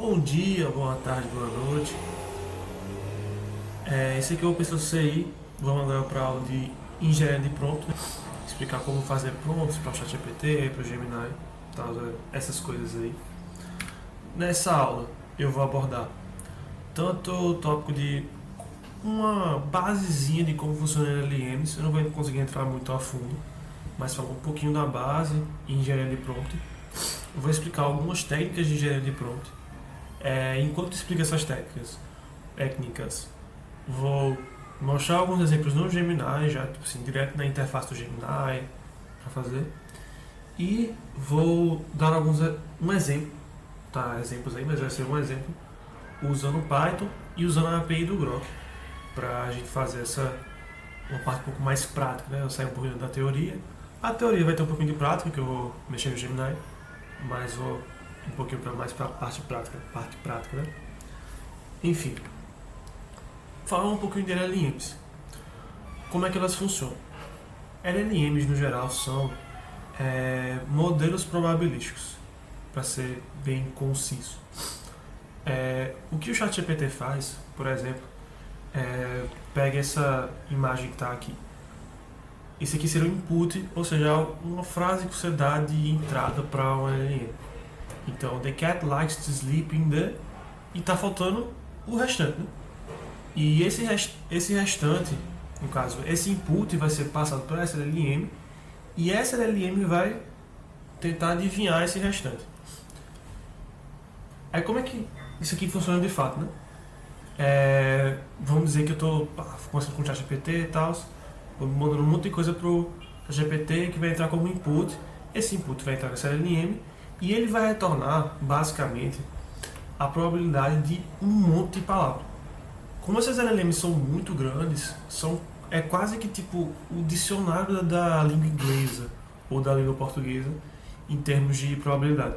Bom dia, boa tarde, boa noite. Esse aqui é o PCI. Vamos agora para a aula de engenharia de prompt, né? Explicar como fazer prompts para o ChatGPT, para o Gemini, tal, essas coisas aí. Nessa aula eu vou abordar tanto o tópico de uma basezinha de como funciona LLMs. Eu não vou conseguir entrar muito a fundo, mas falar um pouquinho da base em engenharia de prompt. Eu vou explicar algumas técnicas de engenharia de prompt. Enquanto explico essas técnicas, vou mostrar alguns exemplos no Gemini, já tipo assim, direto na interface do Gemini para fazer. E vou dar um exemplo, tá? Exemplos aí, mas vai ser um exemplo usando o Python e usando a API do Grok para a gente fazer uma parte um pouco mais prática, né? Eu saio um pouquinho da teoria. A teoria vai ter um pouquinho de prática, que eu vou mexer no Gemini, mas vou um pouquinho mais para a parte prática, né? Enfim, falar um pouquinho de LLMs. Como é que elas funcionam? LLMs, no geral, são modelos probabilísticos, para ser bem conciso. O que o ChatGPT faz, por exemplo, pega essa imagem que está aqui. Esse aqui seria o input, ou seja, uma frase que você dá de entrada para um LLM. Então, the cat likes to sleep in the... E está faltando o restante, né? E esse restante, no caso, esse input vai ser passado para essa LLM e essa LLM vai tentar adivinhar esse restante. Aí como é que isso aqui funciona de fato, né? Vamos dizer que eu estou conversando com o ChatGPT e tal, vou mandando um monte de coisa para o ChatGPT que vai entrar como input. Esse input vai entrar nessa LLM e ele vai retornar, basicamente, a probabilidade de um monte de palavras. Como essas LLMs são muito grandes, é quase que tipo o dicionário da língua inglesa ou da língua portuguesa em termos de probabilidade.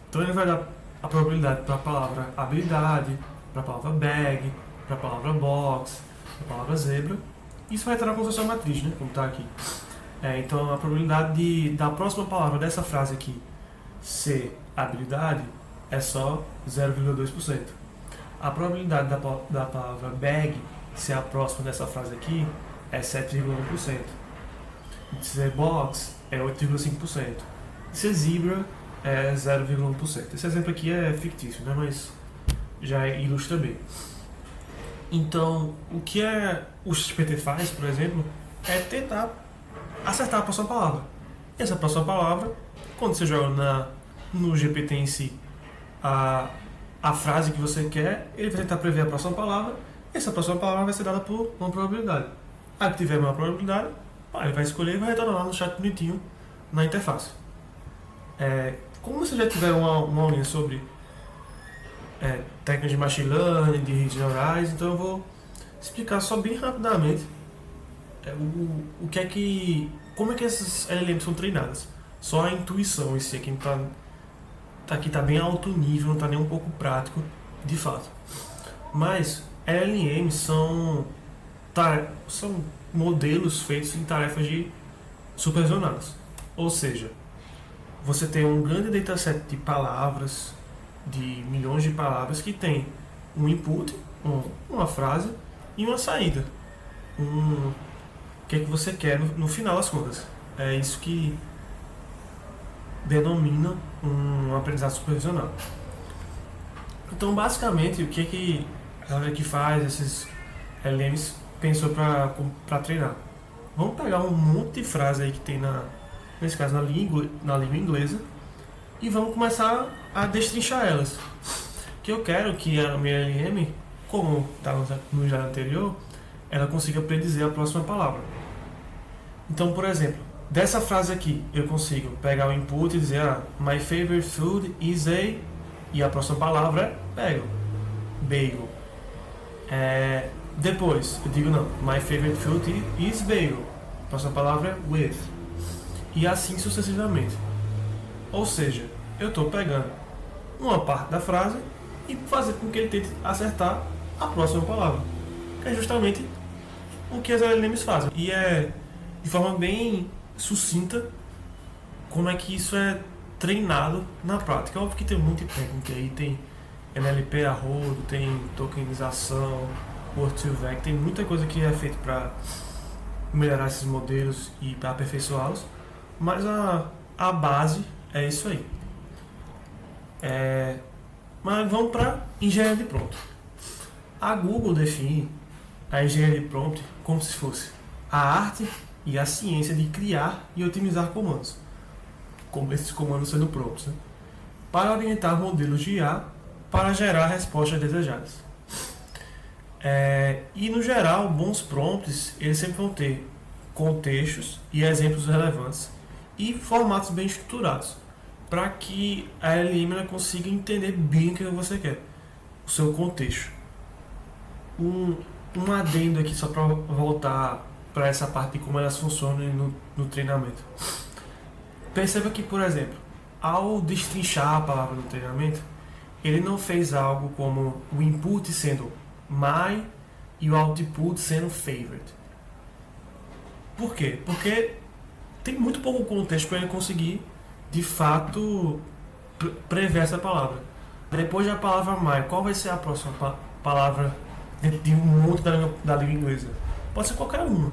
Então ele vai dar a probabilidade para a palavra habilidade, para a palavra bag, para a palavra box, para a palavra zebra. Isso vai entrar como se fosse uma matriz, né? Como está aqui. Então a probabilidade da próxima palavra dessa frase aqui ser habilidade é só 0,2%. A probabilidade da palavra bag ser a próxima dessa frase aqui é 7,1%. De ser box é 8,5%. De ser zebra é 0,1%. Esse exemplo aqui é fictício, né? Mas já ilustra bem. Então, o que o GPT faz, por exemplo, é tentar acertar a próxima palavra. E essa próxima palavra, quando você joga no GPT em si a frase que você quer, ele vai tentar prever a próxima palavra, e essa próxima palavra vai ser dada por uma probabilidade. A que tiver uma probabilidade, ele vai escolher e vai retornar lá no chat bonitinho na interface. Como você já tiver uma aulinha sobre técnicas de machine learning, de redes neurais, então eu vou explicar só bem rapidamente como é que essas LLMs são treinadas. Só a intuição em si, aqui está bem alto nível, não está nem um pouco prático, de fato. Mas LLMs são modelos feitos em tarefas supervisionadas. Ou seja, você tem um grande dataset de palavras, de milhões de palavras, que tem um input, uma frase e uma saída. O que é que você quer no final das contas. É isso que denomina um aprendizado supervisionado. Então, basicamente, o que a galera que faz esses LLMs pensou para treinar? Vamos pegar um monte de frase aí que tem nesse caso na língua inglesa e vamos começar a destrinchar elas. Que eu quero que a minha LLM, como estava no slide anterior, ela consiga predizer a próxima palavra. Então, por exemplo, dessa frase aqui, eu consigo pegar o input e dizer my favorite food is a... E a próxima palavra é bagel. Depois, eu digo não, my favorite food is bagel. A próxima palavra é with. E assim sucessivamente. Ou seja, eu estou pegando uma parte da frase e fazer com que ele tente acertar a próxima palavra. Que é justamente o que as LLMs fazem. E de forma bem sucinta como é que isso é treinado na prática. Óbvio que tem muita técnica aí, tem NLP a rodo, tem tokenização, Word2Vec, tem muita coisa que é feita para melhorar esses modelos e para aperfeiçoá-los, mas a base é isso aí. Mas vamos para engenharia de prompt. A Google define a engenharia de prompt como se fosse a arte e a ciência de criar e otimizar comandos, como esses comandos sendo prompts, né? Para orientar modelos de IA para gerar respostas desejadas. E no geral, bons prompts eles sempre vão ter contextos e exemplos relevantes e formatos bem estruturados para que a LLM consiga entender bem o que você quer, o seu contexto. Um adendo aqui só para voltar para essa parte de como elas funcionam no treinamento. Perceba que, por exemplo, ao destrinchar a palavra no treinamento, ele não fez algo como o input sendo my e o output sendo favorite. Por quê? Porque tem muito pouco contexto para ele conseguir, de fato, prever essa palavra. Depois da palavra my, qual vai ser a próxima palavra dentro de um monte da língua inglesa? Pode ser qualquer uma.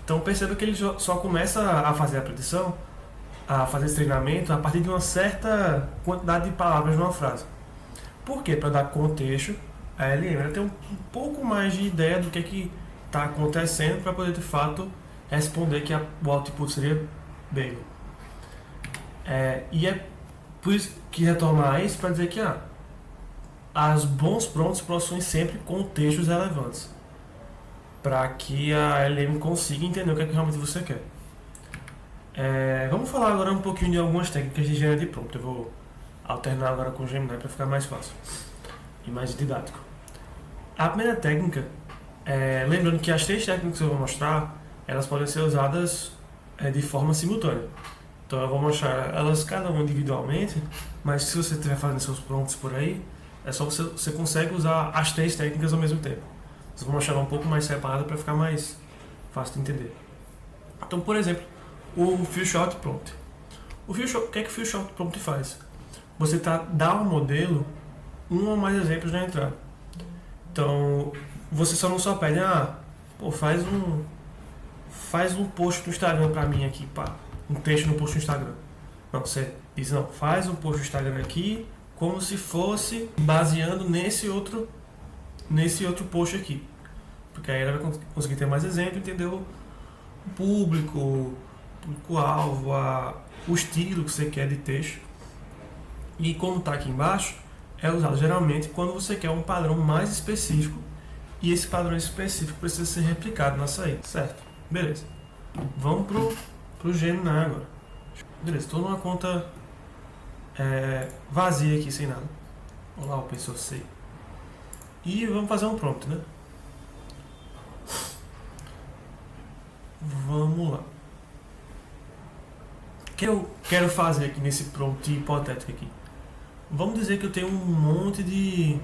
Então perceba que ele só começa a fazer a predição, a fazer esse treinamento a partir de uma certa quantidade de palavras numa frase. Por quê? Para dar contexto, a LM tem um pouco mais de ideia do que está acontecendo para poder de fato responder que o output seria bagel. E é por isso que retomar isso para dizer que as bons prompts possuem sempre contextos relevantes para que a LM consiga entender o que realmente você quer. Vamos falar agora um pouquinho de algumas técnicas de engenharia de prompt. Eu vou alternar agora com o Gemini para ficar mais fácil e mais didático. A primeira técnica, lembrando que as 3 técnicas que eu vou mostrar, elas podem ser usadas de forma simultânea. Então eu vou mostrar elas cada uma individualmente, mas se você estiver fazendo seus prompts por aí, é só você consegue usar as 3 técnicas ao mesmo tempo. Eu vou mostrar um pouco mais separado para ficar mais fácil de entender. Então, por exemplo, o Few Shot Prompt. O que é que o Few Shot Prompt faz? Você dá ao modelo um ou mais exemplos na entrada. Então, você só pede, faz um post no Instagram para mim aqui, um texto no post no Instagram. Não, você diz, faz um post no Instagram aqui, como se fosse baseando nesse outro post aqui. Porque aí ela vai conseguir ter mais exemplo, entender o público-alvo, o estilo que você quer de texto. E como está aqui embaixo, é usado geralmente quando você quer um padrão mais específico e esse padrão específico precisa ser replicado na saída, certo? Beleza. Vamos pro Gemini agora. Beleza, estou numa conta vazia aqui, sem nada. Olá, o OpenSource. E vamos fazer um prompt, né? Vamos lá. O que eu quero fazer aqui nesse prompt hipotético aqui? Vamos dizer que eu tenho um monte de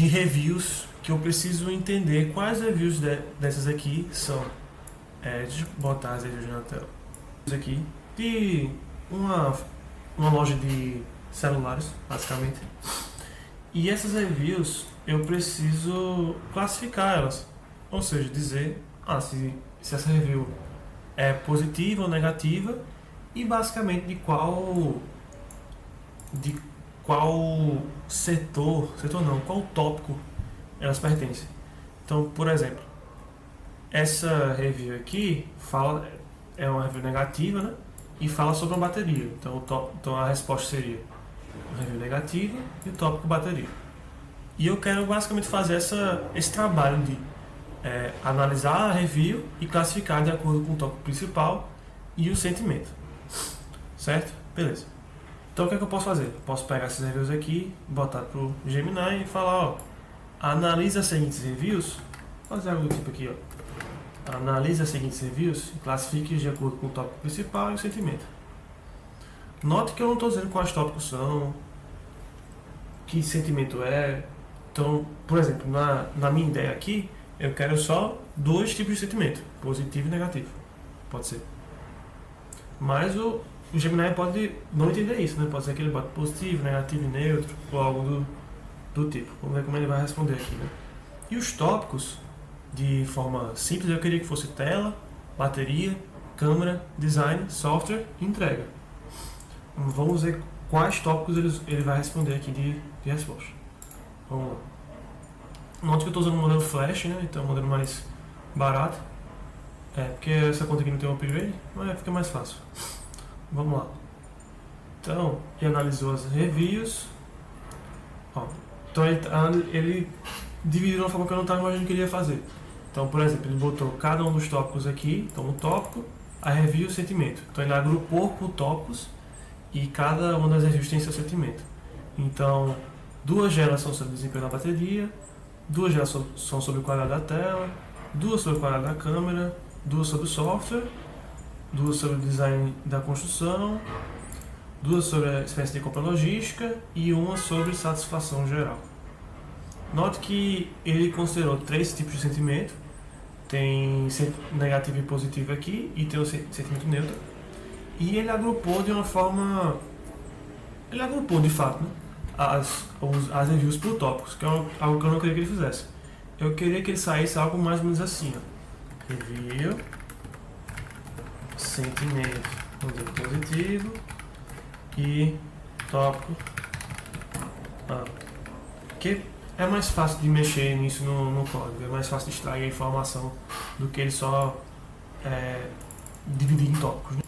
reviews que eu preciso entender quais reviews dessas aqui são. Deixa eu botar as reviews na tela. Isso aqui de uma loja de celulares, basicamente. E essas reviews eu preciso classificar elas, ou seja, dizer se essa review é positiva ou negativa e basicamente de qual qual tópico elas pertencem. Então, por exemplo, essa review aqui é uma review negativa, né? E fala sobre uma bateria. Então a resposta seria uma review negativa e o tópico bateria. E eu quero basicamente fazer esse trabalho de analisar a review e classificar de acordo com o tópico principal e o sentimento. Certo? Beleza. Então o que é que eu posso fazer? Posso pegar essas reviews aqui, botar pro Gemini e falar, analisa as seguintes reviews. Vou fazer algo do tipo aqui, analisa as seguintes reviews e classifique de acordo com o tópico principal e o sentimento. Note que eu não estou dizendo quais tópicos são, que sentimento é. Então, por exemplo, na minha ideia aqui, eu quero só 2 tipos de sentimento, positivo e negativo. Pode ser. Mas o Gemini pode não entender isso, né? Pode ser que ele bote positivo, negativo e neutro, ou algo do tipo. Vamos ver como ele vai responder aqui, né? E os tópicos, de forma simples, eu queria que fosse tela, bateria, câmera, design, software e entrega. Vamos ver quais tópicos ele vai responder aqui de resposta. Vamos lá. Note que eu estou usando um modelo Flash, né? Então é um modelo mais barato. Porque essa conta aqui não tem um upgrade, mas fica mais fácil. Vamos lá. Então, ele analisou as reviews. Então ele dividiu de uma forma que eu não estava imaginando que ele ia fazer. Então, por exemplo, ele botou cada um dos tópicos aqui. Então, o tópico, a review e o sentimento. Então, ele agrupou por tópicos e cada uma das reviews tem seu sentimento. Então, 2 delas são sobre desempenho da bateria, 2 delas são sobre qualidade da tela, 2 sobre qualidade da câmera, 2 sobre software, 2 sobre design da construção, 2 sobre a experiência de compra logística e 1 sobre satisfação geral. Note que ele considerou 3 tipos de sentimento, tem negativo e positivo aqui e tem o sentimento neutro, e ele agrupou de uma forma, ele agrupou de fato, né, as reviews por tópicos, que é algo que eu não queria que ele fizesse. Eu queria que ele saísse algo mais ou menos assim, ó. Review, sentimento, positivo e tópico. Que é mais fácil de mexer nisso no código, é mais fácil de extrair a informação do que ele só dividir em tópicos, né?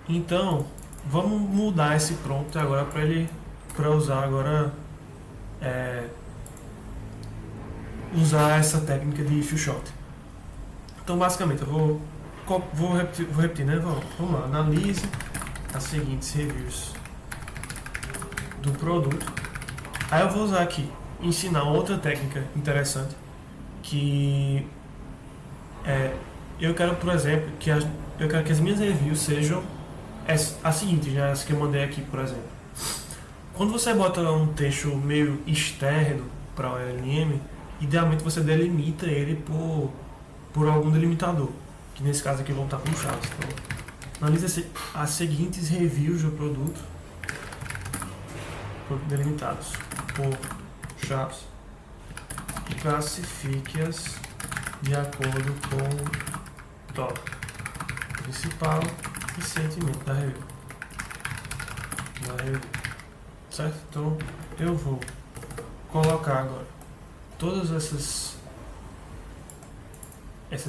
Então, vamos mudar esse prompt agora para usar agora usar essa técnica de few shot. Então, basicamente, eu vou repetir, né? Vamos lá, analise as seguintes reviews do produto. Aí eu vou usar aqui, ensinar outra técnica interessante, que eu quero, por exemplo, eu quero que as minhas reviews sejam as seguintes, né? As que eu mandei aqui, por exemplo. Quando você bota um texto meio externo para o LLM, idealmente você delimita ele por algum delimitador, que nesse caso aqui vão estar com chaves. Então, analise as seguintes reviews do produto delimitados por chaves e classifique-as de acordo com o tópico principal e sentimento da review. Certo? Então eu vou colocar agora todas essas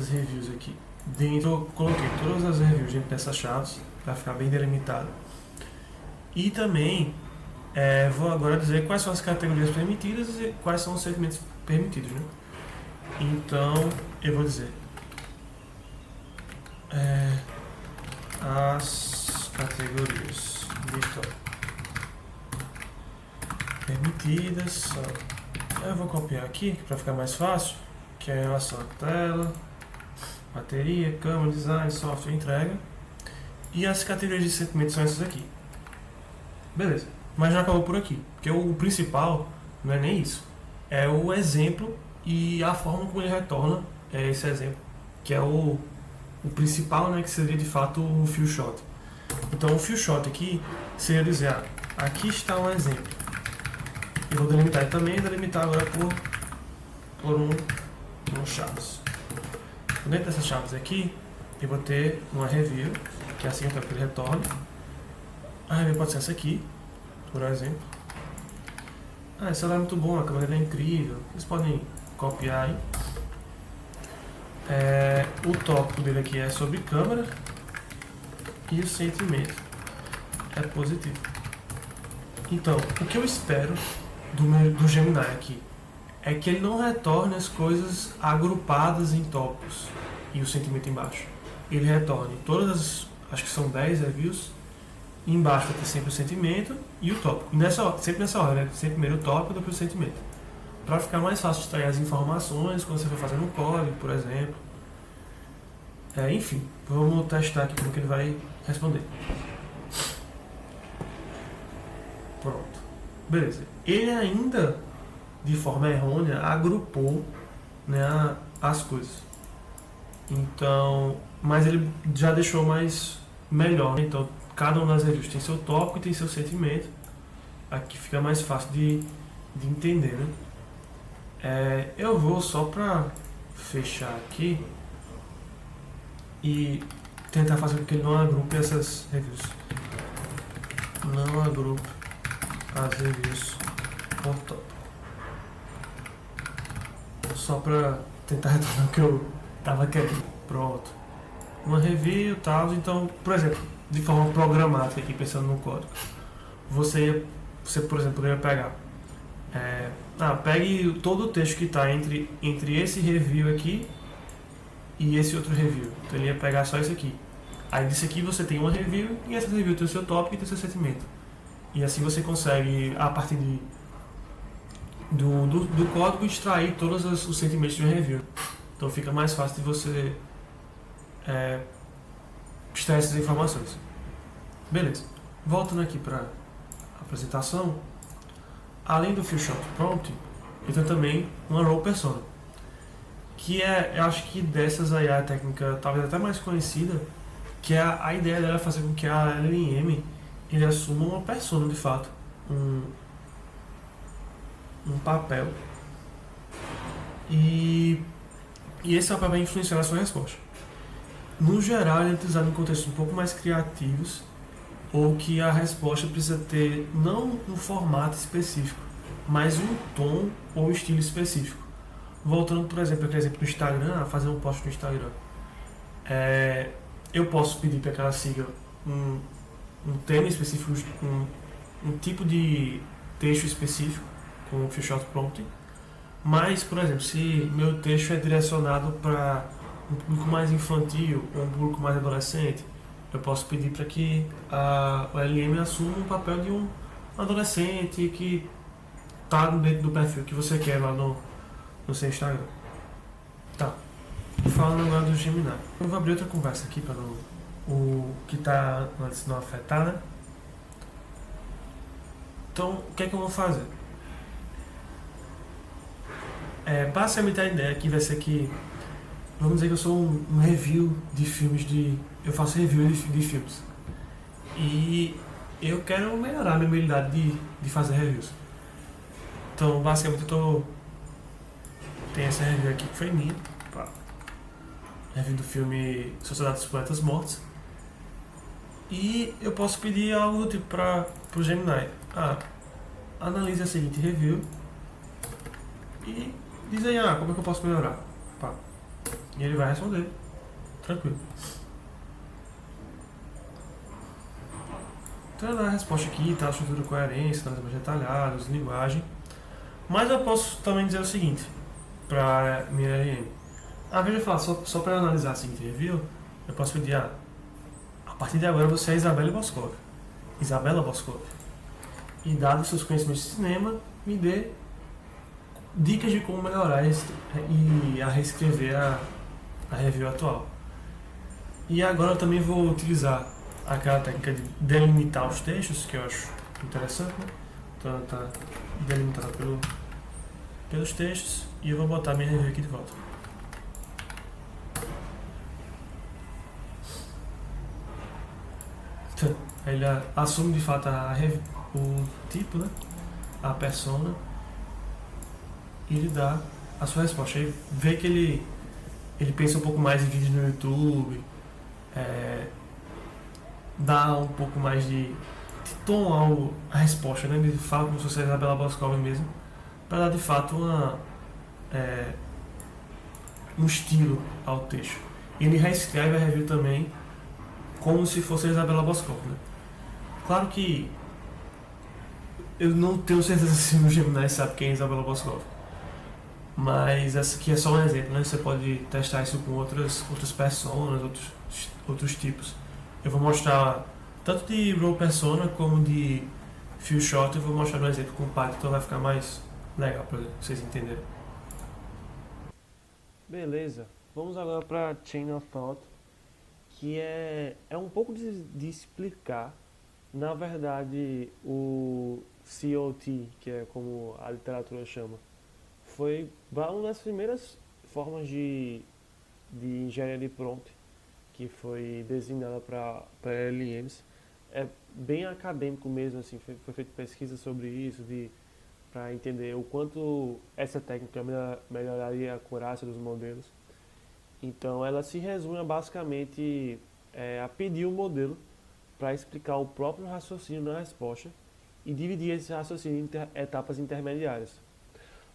reviews aqui dentro. Eu coloquei todas as reviews dentro dessas chaves para ficar bem delimitado. E também vou agora dizer quais são as categorias permitidas e quais são os segmentos permitidos, né? Então eu vou dizer as categorias de tópico permitidas são. Eu vou copiar aqui para ficar mais fácil, que é em relação à tela, bateria, câmera, design, software, entrega. E as categorias de sentimento são essas aqui. Beleza, mas já acabou por aqui, porque o principal não é nem isso, é o exemplo e a forma como ele retorna esse exemplo, que é o principal, né, que seria de fato o few shot. Então o few shot aqui seria dizer, aqui está um exemplo. Eu vou delimitar ele também, delimitar agora por um chaves. Dentro dessas chaves aqui, eu vou ter uma review, que é assim que ele retorna. A review pode ser essa aqui, por exemplo. Esse celular é muito bom, a câmera é incrível. Vocês podem copiar aí. O tópico dele aqui é sobre câmera e o sentimento é positivo. Então, o que eu espero do Gemini aqui é que ele não retorne as coisas agrupadas em tópicos e o sentimento embaixo. Ele retorne todas acho que são 10 reviews, e embaixo vai ter sempre o sentimento e o tópico. Sempre nessa ordem, né? Sempre primeiro o tópico, depois o sentimento. Para ficar mais fácil de extrair as informações quando você for fazendo um código, por exemplo. Enfim, vamos testar aqui como que ele vai responder. Pronto. Beleza. Ele ainda, de forma errônea, agrupou, né, as coisas. Então, mas ele já deixou mais melhor, né? Então, cada uma das reviews tem seu tópico e tem seu sentimento. Aqui fica mais fácil de entender, né? Eu vou só pra fechar aqui e tentar fazer com que ele não agrupe essas reviews. Não agrupe as reviews por tópico. Só pra tentar retornar o que eu tava querendo. Pronto. Uma review e tal. Então, por exemplo, de forma programática aqui, pensando no código. Você por exemplo, poderia pegar. Pegue todo o texto que está entre esse review aqui e esse outro review. Então ele ia pegar só esse aqui. Aí desse aqui você tem uma review e essa review tem o seu tópico e tem o seu sentimento. E assim você consegue, a partir do código, extrair todos os sentimentos de uma review. Então fica mais fácil de você extrair essas informações. Beleza. Voltando aqui para a apresentação, além do Feelshot Prompt, eu tenho também uma Role Persona, que eu acho que dessas aí é a técnica talvez até mais conhecida, que a ideia dela é fazer com que a LLM ele assuma uma persona de fato, um papel, e esse papel vai influenciar na sua resposta. No geral, ele é utilizado em contextos um pouco mais criativos, ou que a resposta precisa ter não um formato específico, mas um tom ou estilo específico. Voltando, por exemplo, aquele exemplo do Instagram, fazer um post no Instagram. Eu posso pedir para que ela siga um tema específico, um tipo de texto específico, com o Feelshot Prompt, mas, por exemplo, se meu texto é direcionado para um público mais infantil ou um público mais adolescente, eu posso pedir para que o LM assuma o papel de um adolescente que está dentro do perfil que você quer lá no seu Instagram. Tá. Falando agora do Gemini. Eu vou abrir outra conversa aqui para o que está antes não afetar, né? Então, o que é que eu vou fazer? Basicamente a ideia aqui vai ser que, vamos dizer que eu sou um review de filmes eu faço review de filmes. E eu quero melhorar a minha habilidade de fazer reviews. Então, basicamente tem essa review aqui que foi minha. Review do filme Sociedade dos Poetas Mortos. E eu posso pedir algo do tipo para o Gemini. Analise a seguinte review e diz aí, como é que eu posso melhorar? E ele vai responder. Tranquilo. Então a resposta aqui, tá, a estrutura e coerência, mais detalhadas, linguagem. Mas eu posso também dizer o seguinte para minha LM. Veja, falar, só para analisar a seguinte review, eu posso pedir, a partir de agora você é Isabela Boscov. E dado seus conhecimentos de cinema, me dê dicas de como melhorar e a reescrever a review atual. E agora eu também vou utilizar aquela técnica de delimitar os textos, que eu acho interessante, né? Então ela está delimitada pelos textos, e eu vou botar minha review aqui de volta. Então, ele assume de fato o tipo, né? A persona, e ele dá a sua resposta. Aí vê que ele pensa um pouco mais em vídeos no YouTube, dá um pouco mais de tom à resposta, né? Ele fala como se fosse a Isabela Boscov mesmo, para dar de fato um estilo ao texto. E ele reescreve a review também como se fosse a Isabela Boscov, né? Claro que eu não tenho certeza se o Gemini sabe quem é Isabela Boscov, mas essa aqui é só um exemplo, né? Você pode testar isso com outras personas, outros tipos. Eu vou mostrar tanto de Role Persona como de Feelshot. Eu vou mostrar um exemplo com o Python, então vai ficar mais legal para vocês entenderem. Beleza, vamos agora para Chain of Thought, que é um pouco de explicar, na verdade, o COT, que é como a literatura chama. Foi uma das primeiras formas de engenharia de prompt que foi designada para LLMs. É bem acadêmico mesmo, assim, foi feita pesquisa sobre isso, para entender o quanto essa técnica melhoraria a acurácia dos modelos. Então, ela se resume a, basicamente a pedir o modelo para explicar o próprio raciocínio na resposta e dividir esse raciocínio em etapas intermediárias.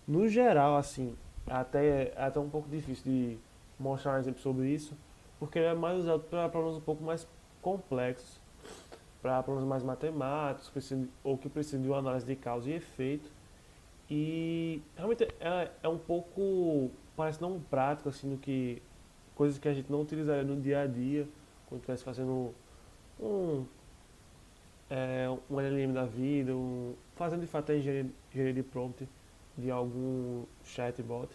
No geral, assim, é até um pouco difícil de mostrar um exemplo sobre isso, porque ele é mais usado para problemas um pouco mais complexos, para problemas mais matemáticos, ou que precisam de uma análise de causa e efeito. E realmente é um pouco, parece não prático, assim, do que coisas que a gente não utilizaria no dia a dia, quando estivesse fazendo um, um LLM da vida, fazendo de fato a engenharia de prompt de algum chatbot.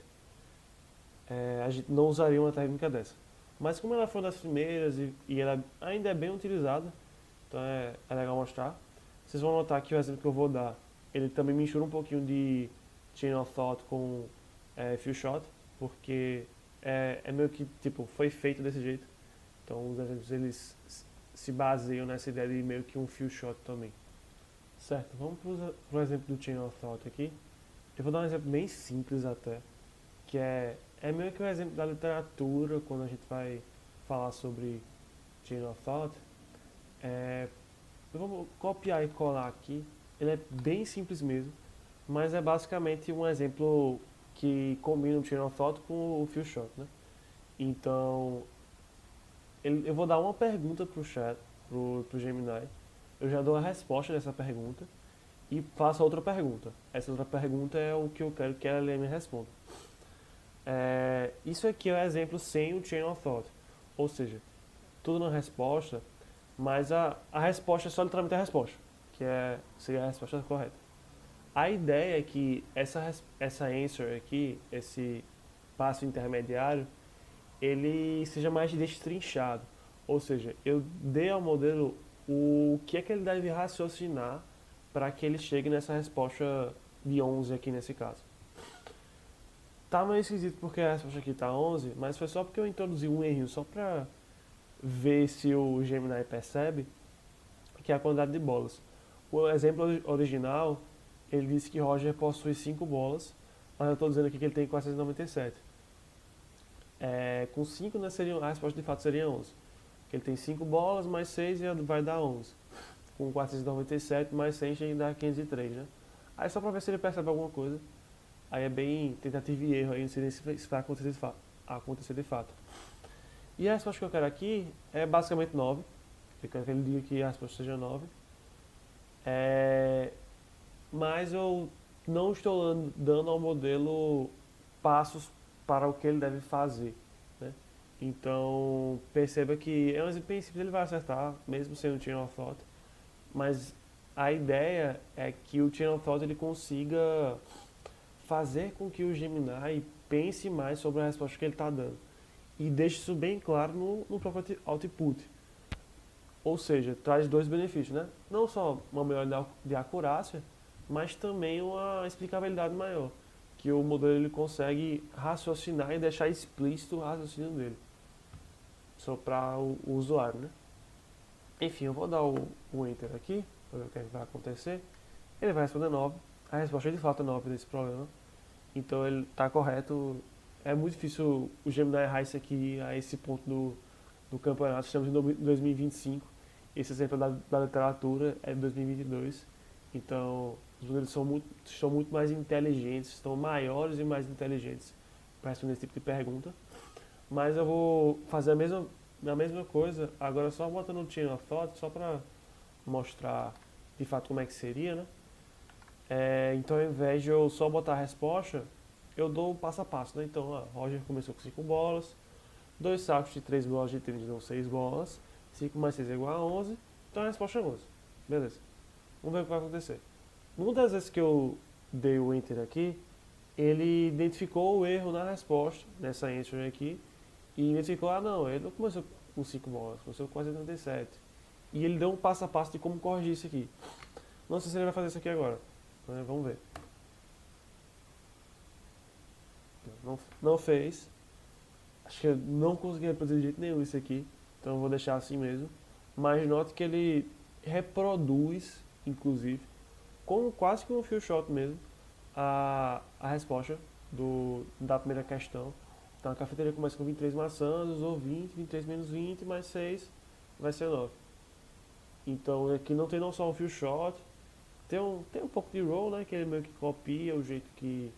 A gente não usaria uma técnica dessa. Mas como ela foi uma das primeiras e ela ainda é bem utilizada, então é legal mostrar. Vocês vão notar que o exemplo que eu vou dar, ele também mistura um pouquinho de Chain of Thought com Few Shot, porque é meio que tipo, foi feito desse jeito. Então os exemplos eles se baseiam nessa ideia de meio que um Few Shot também. Certo, vamos para o exemplo do Chain of Thought aqui. Eu vou dar um exemplo bem simples até, que é meio que um exemplo da literatura quando a gente vai falar sobre Chain of Thought. Eu vou copiar e colar aqui. Ele é bem simples mesmo, mas é basicamente um exemplo que combina o Chain of Thought com o Few Shot, né? Então, eu vou dar uma pergunta pro chat, pro Gemini. Eu já dou a resposta dessa pergunta e faço outra pergunta. Essa outra pergunta é o que eu quero que ela me responda. Isso aqui é o exemplo sem o Chain of Thought. Ou seja, tudo na resposta, mas a resposta é só literalmente a resposta, seria a resposta correta. A ideia é que essa answer aqui, esse passo intermediário, ele seja mais destrinchado. Ou seja, eu dei ao modelo o que é que ele deve raciocinar para que ele chegue nessa resposta de 11 aqui nesse caso. Tá meio esquisito porque a resposta aqui tá 11, mas foi só porque eu introduzi um erro só para ver se o Gemini percebe, que é a quantidade de bolas. O exemplo original, ele disse que Roger possui 5 bolas, mas eu estou dizendo aqui que ele tem 497. Com 5, né, a resposta de fato seria 11. Ele tem 5 bolas, mais 6 vai dar 11. Com 497 mais 100 chega a dar 503, né? Aí só para ver se ele percebe alguma coisa. Aí é bem tentativa e erro, aí não sei se vai acontecer de fato. E a resposta que eu quero aqui é basicamente 9. Eu quero que ele diga que a resposta seja 9. Mas eu não estou dando ao modelo passos para o que ele deve fazer, né? Então perceba que é um exemplo bem simples, ele vai acertar, mesmo sendo Chain of Thought. Mas a ideia é que o Chain of Thought ele consiga fazer com que o Gemini pense mais sobre a resposta que ele está dando. E deixe isso bem claro no próprio output. Ou seja, traz dois benefícios, né? Não só uma melhora de acurácia, mas também uma explicabilidade maior. Que o modelo ele consegue raciocinar e deixar explícito o raciocínio dele. Só para o usuário, né? Enfim, eu vou dar o Enter aqui, para ver o que vai acontecer. Ele vai responder 9. A resposta é de fato é 9 desse problema. Então ele está correto. É muito difícil o Gemini errar isso aqui a esse ponto do campeonato. Estamos em 2025. Esse exemplo da literatura é de 2022. Então os modelos são muito mais inteligentes, estão maiores e mais inteligentes para responder esse tipo de pergunta. Mas eu vou fazer a mesma coisa, agora só botando o Chain of Thought, só para mostrar de fato como é que seria, né? Então, ao invés de eu só botar a resposta, eu dou o passo a passo, né? Então, Roger começou com 5 bolas, 2 sacos de 3 bolas de tênis dão 6 bolas, 5 mais 6 é igual a 11, então a resposta é 11. Beleza. Vamos ver o que vai acontecer. Numa das vezes que eu dei o Enter aqui, ele identificou o erro na resposta, nessa answer aqui, e identificou, não, ele não começou com 5 bolas, começou com 487. E ele deu um passo a passo de como corrigir isso aqui. Não sei se ele vai fazer isso aqui agora. Vamos ver. Não fez. Acho que eu não consegui reproduzir de jeito nenhum isso aqui. então eu vou deixar assim mesmo. Mas note que ele reproduz, inclusive, como quase que um few shot mesmo, a resposta da primeira questão. Então a cafeteria começa com 23 maçãs, usou 20, 23 menos 20, mais 6 vai ser 9. Então aqui não tem não só um few shot, tem um pouco de roll, né, que ele meio que copia o jeito que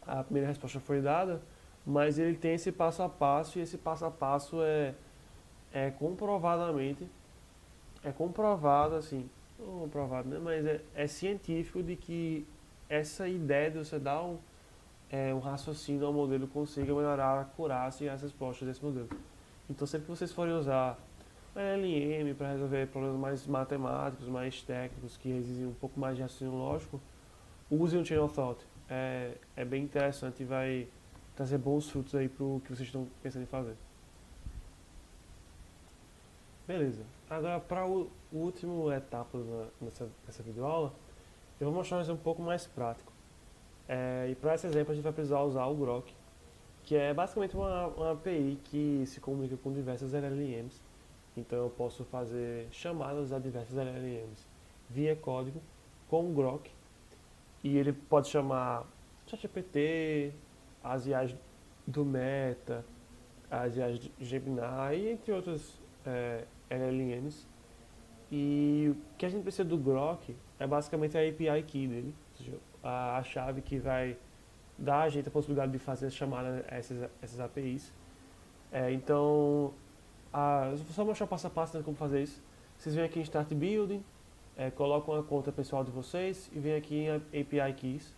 a primeira resposta foi dada, mas ele tem esse passo a passo e esse passo a passo é comprovadamente, é comprovado assim, não comprovado, né, mas é científico de que essa ideia de você dar um raciocínio ao modelo consiga melhorar a acurácia e as respostas desse modelo. Então sempre que vocês forem usar LLM para resolver problemas mais matemáticos, mais técnicos, que exigem um pouco mais de raciocínio lógico, usem o Chain of Thought. É bem interessante e vai trazer bons frutos aí para o que vocês estão pensando em fazer. Beleza. Agora, para o último etapa nessa videoaula, eu vou mostrar um exemplo um pouco mais prático. E para esse exemplo, a gente vai precisar usar o Grok, que é basicamente uma API que se comunica com diversas LLMs. Então, eu posso fazer chamadas a diversas LLMs via código com o Grok. E ele pode chamar ChatGPT, as IAs do Meta, as IAs de Gemini, entre outras LLMs. E o que a gente precisa do Grok é basicamente a API Key dele, ou seja, a chave que vai dar a gente a possibilidade de fazer a chamada a essas APIs. Então, eu vou só mostrar passo a passo, né, como fazer isso. Vocês vêm aqui em Start Building, colocam a conta pessoal de vocês e vêm aqui em API Keys.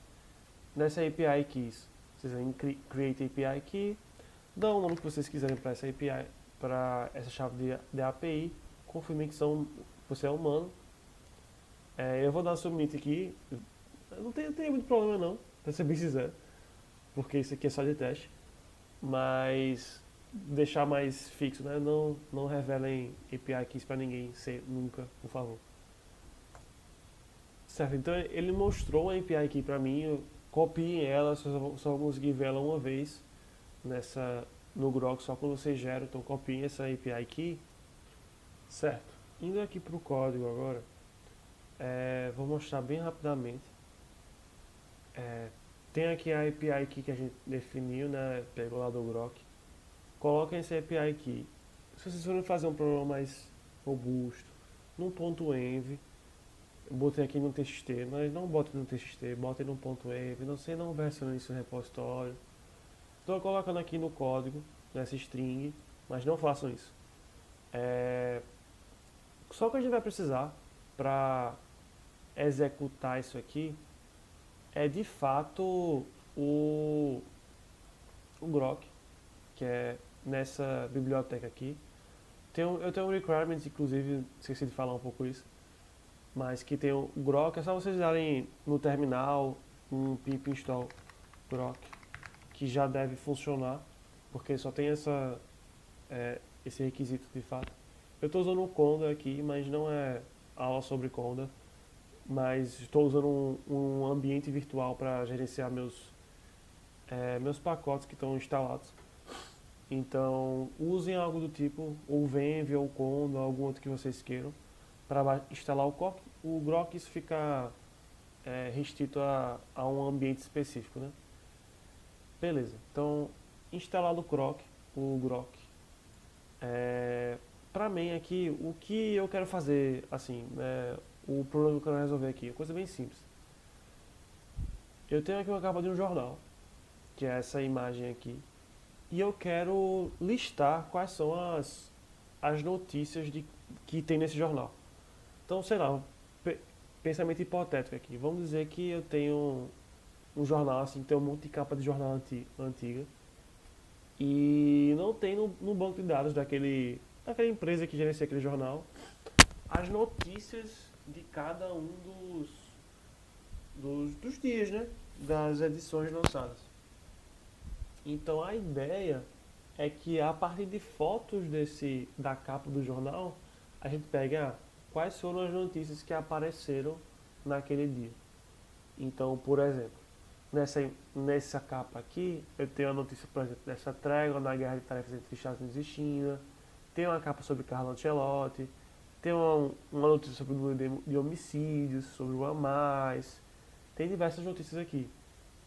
Nessa API Keys, vocês vêm em Create API Key, dão o nome que vocês quiserem para essa API, para essa chave de API, confirmem que você é humano. Eu vou dar um submit aqui, não tem muito problema não, para ser bem sincero, porque isso aqui é só de teste, mas deixar mais fixo, né? Não revelem API Keys para ninguém, nunca, por favor. Certo, então ele mostrou a API Key para mim, eu copiei ela, só vou conseguir ver ela uma vez no Grok, só quando você gera, então copiem essa API Key. Certo, indo aqui para o código agora, vou mostrar bem rapidamente. Tem aqui a API Key que a gente definiu, né? Pegou lá do Grok. Coloquem essa API Key. Se vocês forem fazer um programa mais robusto, num ponto .env, botei aqui no TXT, mas não botem no TXT, botem no ponto .env, não versione isso no repositório. Estou colocando aqui no código, nessa string, mas não façam isso. Só que a gente vai precisar para executar isso aqui é de fato o Grok, que é nessa biblioteca aqui. Eu tenho um requirements, inclusive, esqueci de falar um pouco isso, mas que tem o Grok, é só vocês darem no terminal um pip install Grok, que já deve funcionar, porque só tem esse requisito de fato. Eu estou usando o Conda aqui, mas não é aula sobre Conda, mas estou usando um ambiente virtual para gerenciar meus pacotes que estão instalados. Então, usem algo do tipo, ou Venv, ou Conda, algum outro que vocês queiram, para instalar o Grok. Isso fica restrito a um ambiente específico, né? Beleza, então, instalado o Grok. Para mim aqui, o que eu quero fazer, assim, o problema que eu quero resolver aqui, é uma coisa bem simples. Eu tenho aqui uma capa de um jornal, que é essa imagem aqui, e eu quero listar quais são as notícias que tem nesse jornal. Então, sei lá, pensamento hipotético aqui. Vamos dizer que eu tenho um jornal assim, que tem um monte de capa de jornal antiga, e não tem no banco de dados daquela empresa que gerencia aquele jornal as notícias de cada um dos dias, né? Das edições lançadas. Então a ideia é que a partir de fotos da capa do jornal, a gente pega quais foram as notícias que apareceram naquele dia. Então, por exemplo, nessa capa aqui, eu tenho a notícia, por exemplo, dessa trégua na guerra de tarefas entre Estados Unidos e China. tem uma capa sobre Carlo Ancelotti, tem uma notícia sobre o número de homicídios, sobre o a mais, tem diversas notícias aqui.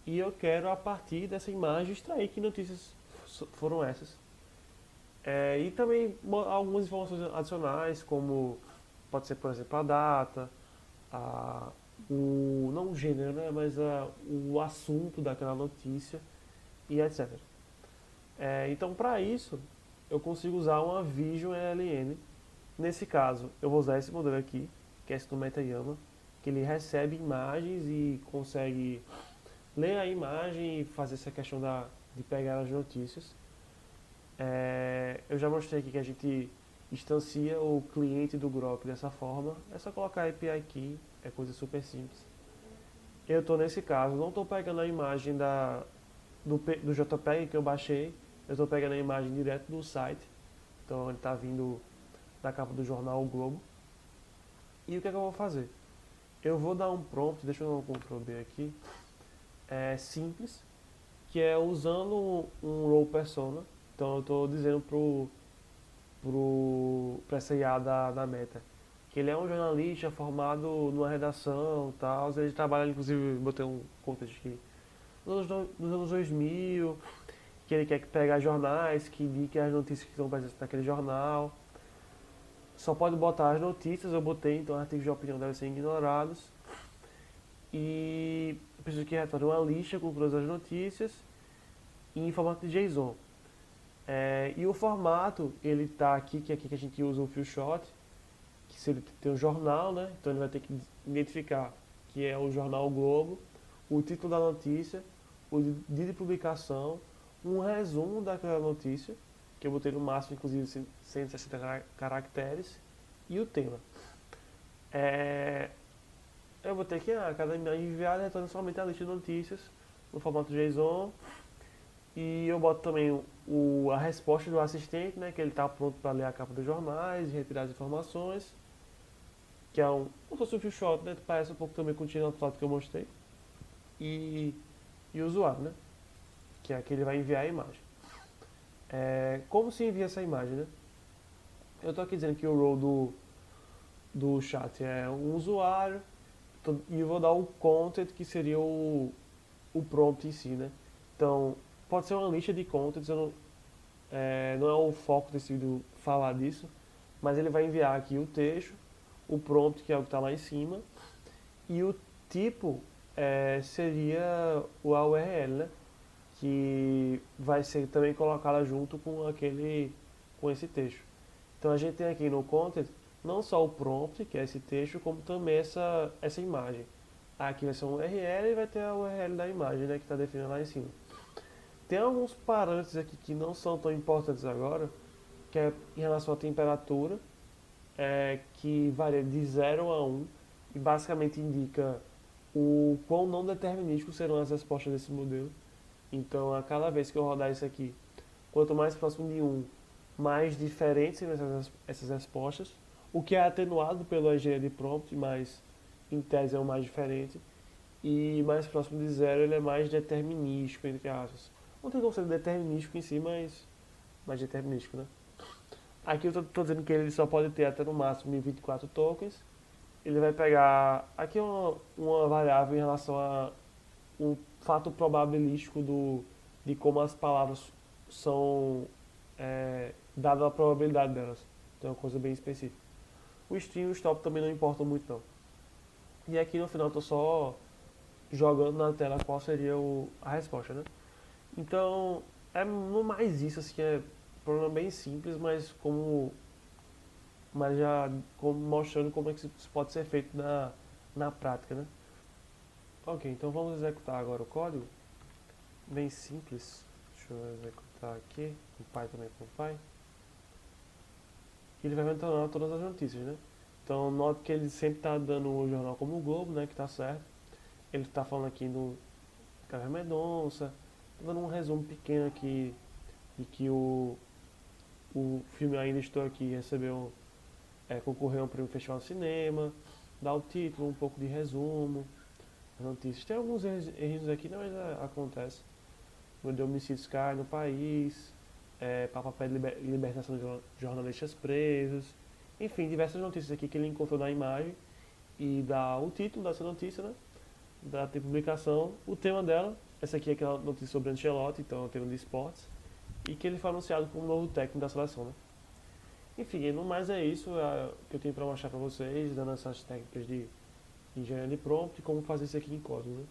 E eu quero, a partir dessa imagem, extrair que notícias foram essas. E também algumas informações adicionais, como pode ser, por exemplo, a data, a, não o gênero, né, mas o assunto daquela notícia e etc. Então, para isso, eu consigo usar uma Vision LN. Nesse caso, eu vou usar esse modelo aqui, que é esse do Metayama, que ele recebe imagens e consegue ler a imagem e fazer essa questão de pegar as notícias. Eu já mostrei aqui que a gente instancia o cliente do Grok dessa forma. É só colocar a API aqui, é coisa super simples. Eu estou nesse caso, não estou pegando a imagem do JPEG que eu baixei, eu estou pegando a imagem direto do site. Então ele está vindo da capa do jornal O Globo. E o que é que eu vou fazer? Eu vou dar um prompt, deixa eu dar um Ctrl B aqui, simples, que é usando um role persona. Então eu estou dizendo para essa IA da Meta que ele é um jornalista formado numa redação e tal. Ele trabalha, inclusive, botei um contexto aqui, nos anos 2000, que ele quer pegar jornais, que indiquem as notícias que estão presentes naquele jornal. Só pode botar as notícias, eu botei, então artigos de opinião devem ser ignorados. E eu preciso que retorne uma lista com todas as notícias em formato de JSON. E o formato, ele está aqui, que é aqui que a gente usa o few-shot, que se ele tem um jornal, né? Então ele vai ter que identificar que é o jornal o Globo, o título da notícia, o dia de publicação, um resumo daquela notícia, que eu botei no máximo, inclusive, 160 caracteres, e o tema. Eu vou ter que, cada imagem enviada retorna somente a lista de notícias no formato JSON. E eu boto também a resposta do assistente, né, que ele está pronto para ler a capa dos jornais e retirar as informações, que é como se fosse um few shot, né, parece um pouco também com o Tina foto que eu mostrei. E o usuário, né, que é que ele vai enviar a imagem. Como se envia essa imagem, né? Eu estou aqui dizendo que o role do chat é um usuário, e eu vou dar o content, que seria o prompt em si, né? Então, pode ser uma lista de contents, não é o foco desse vídeo falar disso, mas ele vai enviar aqui o texto, o prompt, que é o que está lá em cima, e o tipo seria a URL, né? Que vai ser também colocada junto com esse texto. Então a gente tem aqui no content não só o prompt, que é esse texto, como também essa imagem. Aqui vai ser um URL e vai ter a URL da imagem, né, que está definida lá em cima. Tem alguns parâmetros aqui que não são tão importantes agora, que é em relação à temperatura, que varia de 0 a 1 e basicamente indica o quão não determinístico serão as respostas desse modelo. Então, a cada vez que eu rodar isso aqui, quanto mais próximo de 1, mais diferentes serão essas respostas, o que é atenuado pela engenharia de prompt, mas em tese é o mais diferente. E mais próximo de 0, ele é mais determinístico, entre aspas. Não tem como ser determinístico em si, mas mais determinístico, né? Aqui eu estou dizendo que ele só pode ter até no máximo 1024 tokens. Ele vai pegar aqui uma variável em relação a um fato probabilístico de como as palavras são dada a probabilidade delas. Então é uma coisa bem específica. O string e o stop também não importam muito não. E aqui no final eu estou só jogando na tela qual seria a resposta, né? Então é no mais isso, assim, é um problema bem simples, mas já mostrando como é que isso pode ser feito na prática, né? Ok, então vamos executar agora o código. Bem simples. Deixa eu executar aqui, com Python também com Py. Ele vai retornar todas as notícias, né? Então note que ele sempre está dando o jornal como o Globo, né? Que está certo. Ele está falando aqui do Café Mendonça, dando um resumo pequeno aqui de que o filme Ainda Estou Aqui recebeu, concorreu a um prêmio Festival de Cinema, dá o título, um pouco de resumo, notícias. Tem alguns erros aqui, mas acontece. O número de homicídios cai no país, Papa pede libertação de jornalistas presos, enfim, diversas notícias aqui que ele encontrou na imagem e dá o título dessa notícia, né? Da publicação, o tema dela, essa aqui é aquela notícia sobre Ancelotti, então é o tema de esportes, e que ele foi anunciado como novo técnico da seleção, né? Enfim, no mais é isso que eu tenho para mostrar para vocês, dando essas técnicas de engenharia de prompt e como fazer isso aqui em código, né?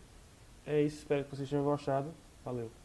É isso, espero que vocês tenham gostado. Valeu!